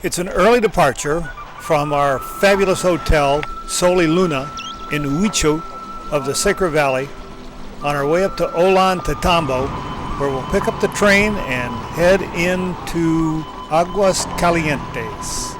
It's an early departure from our fabulous hotel, Soli Luna, in Huicho of the Sacred Valley, on our way up to Olan Tatambo, where we'll pick up the train and head into Aguas Calientes.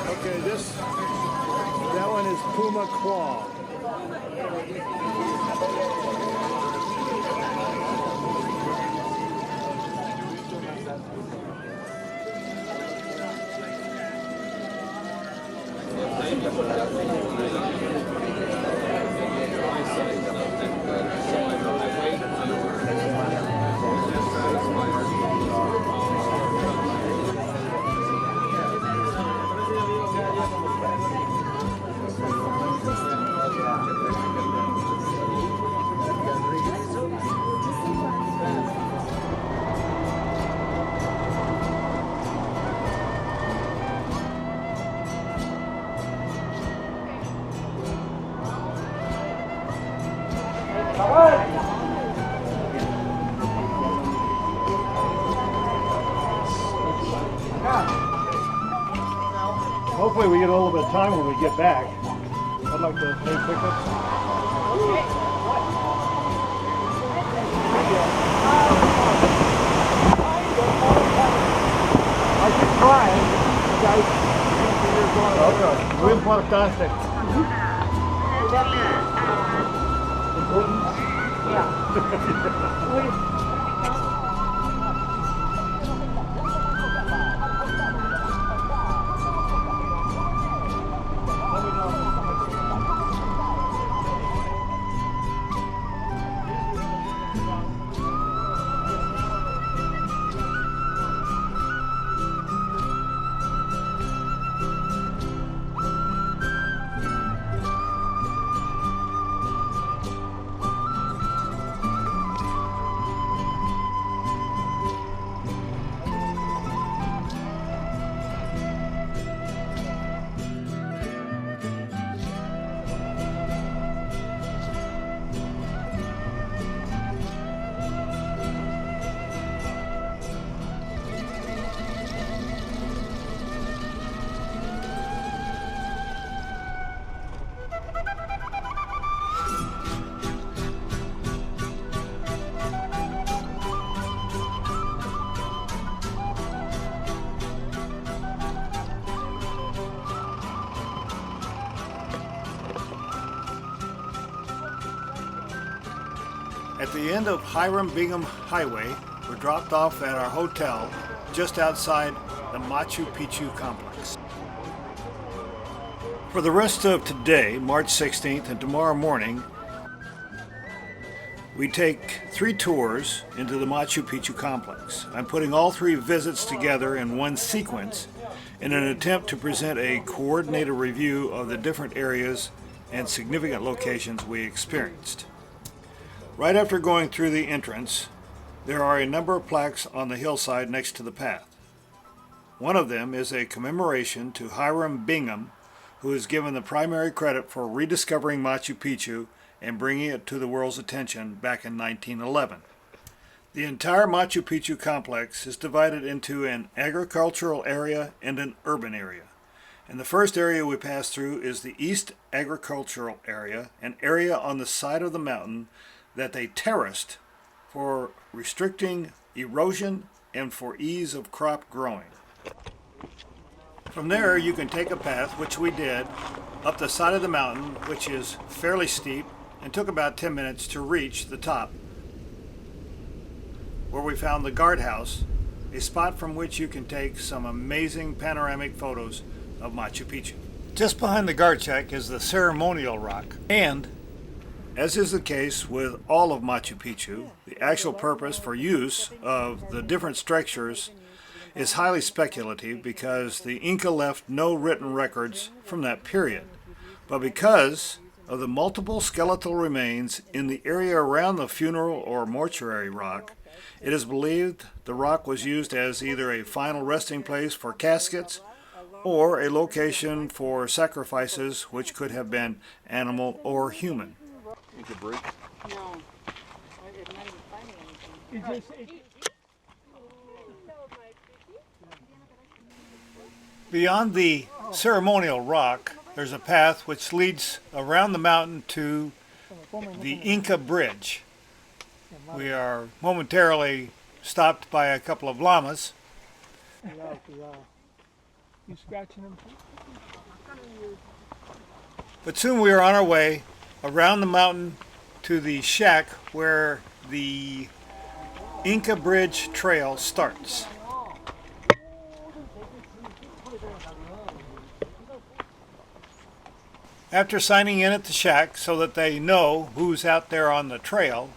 Okay, that one is Puma Claw. Hopefully we get a little bit of time when we get back. I'd like to make pickups. I keep trying, guys. Muy importante. Yeah. At the end of Hiram Bingham Highway, we're dropped off at our hotel just outside the Machu Picchu complex. For the rest of today, March 16th, and tomorrow morning, we take 3 tours into the Machu Picchu complex. I'm putting all 3 visits together in one sequence in an attempt to present a coordinated review of the different areas and significant locations we experienced. Right after going through the entrance, there are a number of plaques on the hillside next to the path. One of them is a commemoration to Hiram Bingham, who is given the primary credit for rediscovering Machu Picchu and bringing it to the world's attention back in 1911. The entire Machu Picchu complex is divided into an agricultural area and an urban area. And the first area we pass through is the East Agricultural Area, an area on the side of the mountain that they terraced for restricting erosion and for ease of crop growing. From there you can take a path, which we did, up the side of the mountain, which is fairly steep and took about 10 minutes to reach the top, where we found the guardhouse, a spot from which you can take some amazing panoramic photos of Machu Picchu. Just behind the guard shack is the Ceremonial Rock, and As is the case with all of Machu Picchu, the actual purpose for use of the different structures is highly speculative because the Inca left no written records from that period. But because of the multiple skeletal remains in the area around the funeral or mortuary rock, it is believed the rock was used as either a final resting place for caskets or a location for sacrifices which could have been animal or human. Inca Bridge? No, it's not even finding anything. Beyond the Ceremonial Rock, there's a path which leads around the mountain to the Inca Bridge. We are momentarily stopped by a couple of llamas. You scratching them? But soon we are on our way around the mountain to the shack where the Inca Bridge trail starts. After signing in at the shack so that they know who's out there on the trail,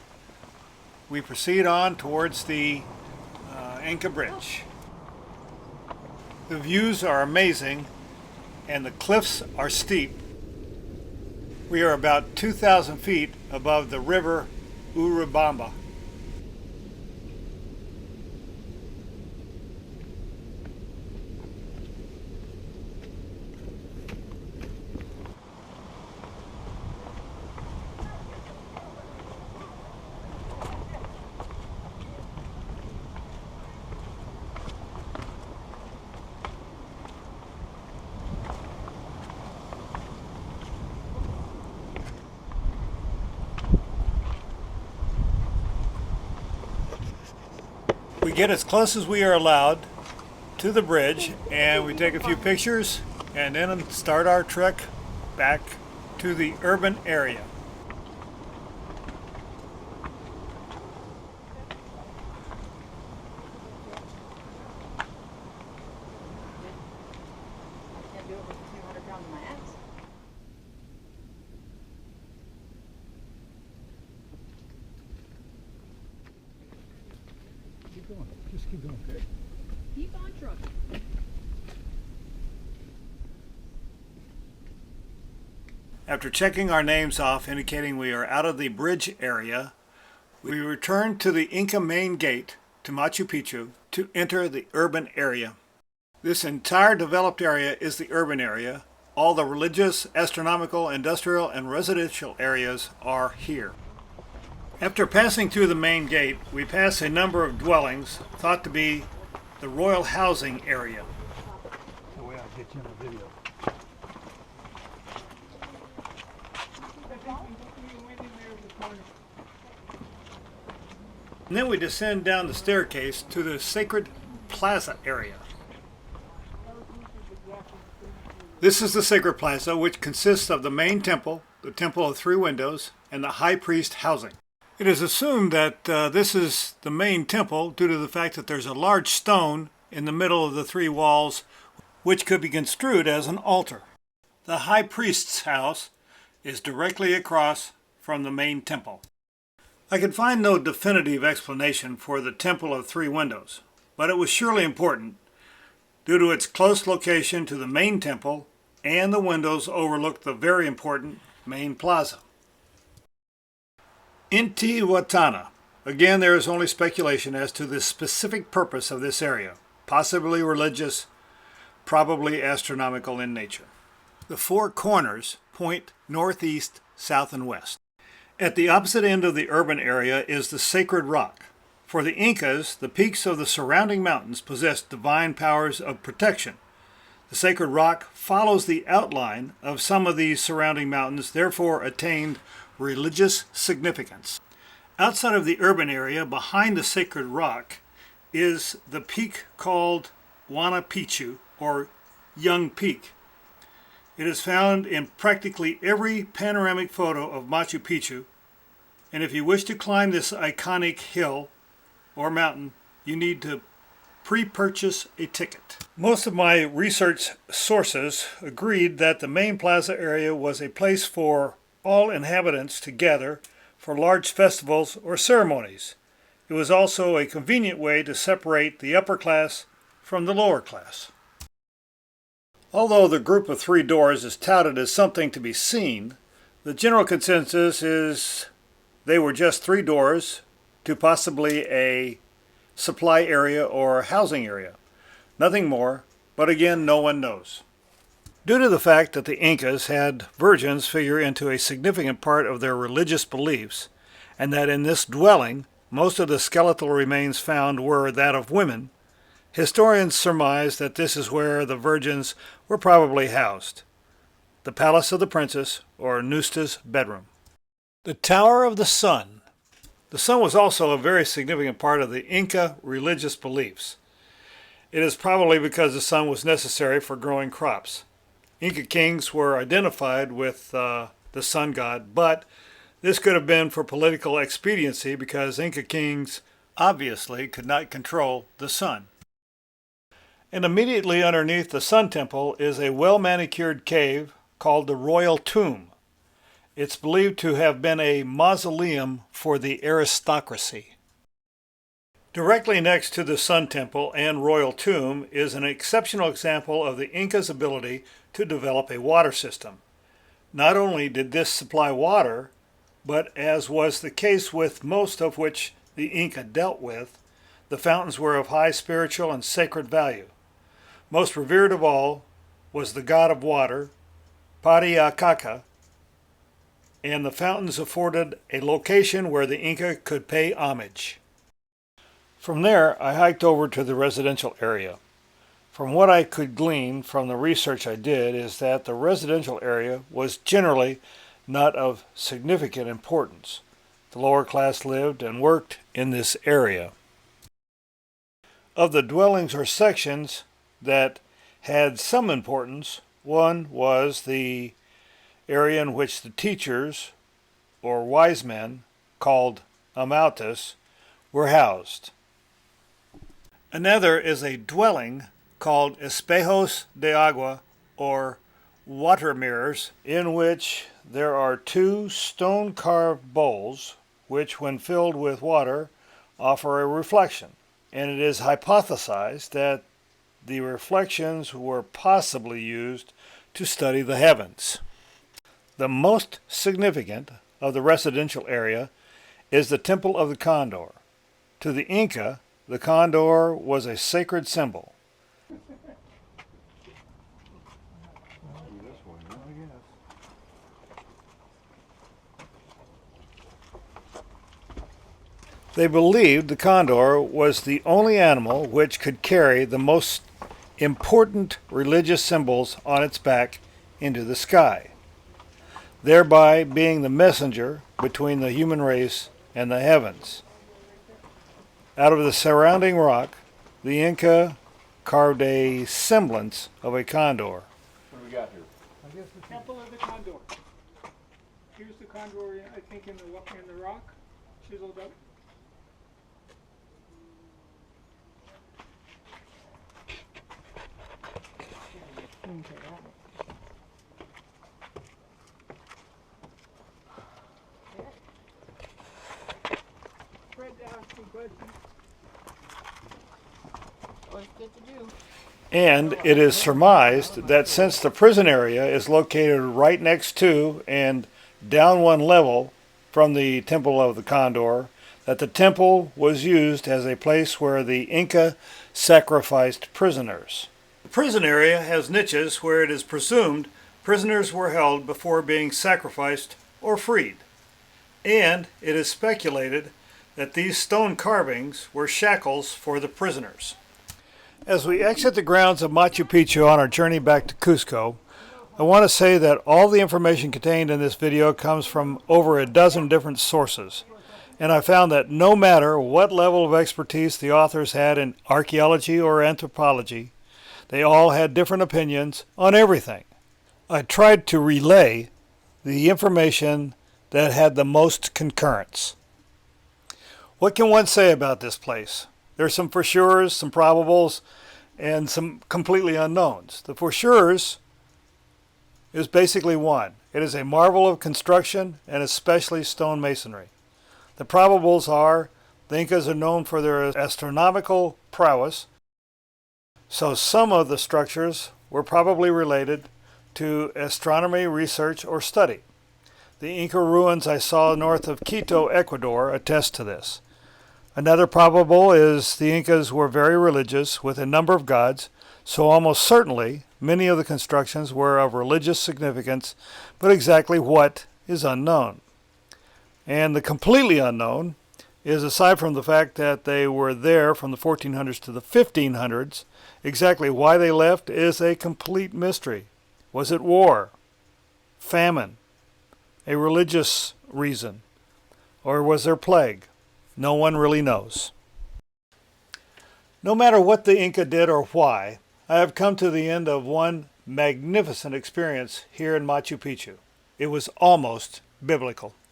we proceed on towards the Inca Bridge. The views are amazing and the cliffs are steep. We are about 2,000 feet above the river Urubamba. We get as close as we are allowed to the bridge and we take a few pictures and then start our trek back to the urban area. I can't do it with a few hundred pounds of my axe. Keep going. Just keep going, okay? Keep on trucking. After checking our names off indicating we are out of the bridge area, we return to the Inca main gate to Machu Picchu to enter the urban area. This entire developed area is the urban area. All the religious, astronomical, industrial, and residential areas are here. After passing through the main gate, we pass a number of dwellings thought to be the royal housing area. The way I get you in the video. And then we descend down the staircase to the sacred Plaza area. This is the sacred plaza, which consists of the main temple, the temple of three windows, and the high priest housing. It is assumed that this is the main temple due to the fact that there's a large stone in the middle of the three walls, which could be construed as an altar. The high priest's house is directly across from the main temple. I could find no definitive explanation for the temple of three windows, but it was surely important due to its close location to the main temple and the windows overlooked the very important main plaza. Intihuatana. Again, there is only speculation as to the specific purpose of this area, possibly religious, probably astronomical in nature. The four corners point northeast, south, and west. At the opposite end of the urban area is the sacred rock. For the Incas, the peaks of the surrounding mountains possessed divine powers of protection. The sacred rock follows the outline of some of these surrounding mountains, therefore attained religious significance. Outside of the urban area, behind the sacred rock, is the peak called Huayna Picchu, or Young Peak. It is found in practically every panoramic photo of Machu Picchu, and if you wish to climb this iconic hill or mountain, you need to pre-purchase a ticket. Most of my research sources agreed that the main plaza area was a place for all inhabitants to gather for large festivals or ceremonies. It was also a convenient way to separate the upper class from the lower class. Although the group of three doors is touted as something to be seen, the general consensus is they were just three doors to possibly a supply area or housing area. Nothing more, but again, no one knows. Due to the fact that the Incas had virgins figure into a significant part of their religious beliefs, and that in this dwelling most of the skeletal remains found were that of women, historians surmise that this is where the virgins were probably housed. The Palace of the Princess, or Nusta's bedroom. The Tower of the Sun. The sun was also a very significant part of the Inca religious beliefs. It is probably because the sun was necessary for growing crops. Inca kings were identified with the sun god, but this could have been for political expediency because Inca kings obviously could not control the sun. And immediately underneath the Sun Temple is a well-manicured cave called the Royal Tomb. It's believed to have been a mausoleum for the aristocracy. Directly next to the Sun Temple and Royal Tomb is an exceptional example of the Incas' ability to develop a water system. Not only did this supply water, but as was the case with most of which the Inca dealt with, the fountains were of high spiritual and sacred value. Most revered of all was the god of water, Pariakaka, and the fountains afforded a location where the Inca could pay homage. From there, I hiked over to the residential area. From what I could glean from the research I did is that the residential area was generally not of significant importance. The lower class lived and worked in this area. Of the dwellings or sections that had some importance, one was the area in which the teachers, or wise men, called amautas, were housed. Another is a dwelling called espejos de agua, or water mirrors, in which there are two stone-carved bowls, which when filled with water offer a reflection, and it is hypothesized that the reflections were possibly used to study the heavens. The most significant of the residential area is the Temple of the Condor. To the Inca, the condor was a sacred symbol. They believed the condor was the only animal which could carry the most important religious symbols on its back into the sky, thereby being the messenger between the human race and the heavens. Out of the surrounding rock, the Inca carved a semblance of a condor. What do we got here? I guess the Temple of the Condor. Here's the condor, I think, in the rock, chiseled up. Okay, Fred asked some questions. always good to do. And it is surmised that since the prison area is located right next to and down one level from the Temple of the Condor, that the temple was used as a place where the Inca sacrificed prisoners. The prison area has niches where it is presumed prisoners were held before being sacrificed or freed. And it is speculated that these stone carvings were shackles for the prisoners. As we exit the grounds of Machu Picchu on our journey back to Cusco, I want to say that all the information contained in this video comes from over a dozen different sources. And I found that no matter what level of expertise the authors had in archaeology or anthropology, they all had different opinions on everything. I tried to relay the information that had the most concurrence. What can one say about this place? There's some for sures, some probables, and some completely unknowns. The for sures is basically one. It is a marvel of construction and especially stone masonry. The probables are the Incas are known for their astronomical prowess, so some of the structures were probably related to astronomy research or study. The Inca ruins I saw north of Quito, Ecuador, attest to this. Another probable is the Incas were very religious with a number of gods, so almost certainly many of the constructions were of religious significance, but exactly what is unknown. And the completely unknown is, aside from the fact that they were there from the 1400s to the 1500s, exactly why they left is a complete mystery. Was it war? Famine? A religious reason? Or was there plague? No one really knows. No matter what the Inca did or why, I have come to the end of one magnificent experience here in Machu Picchu. It was almost biblical.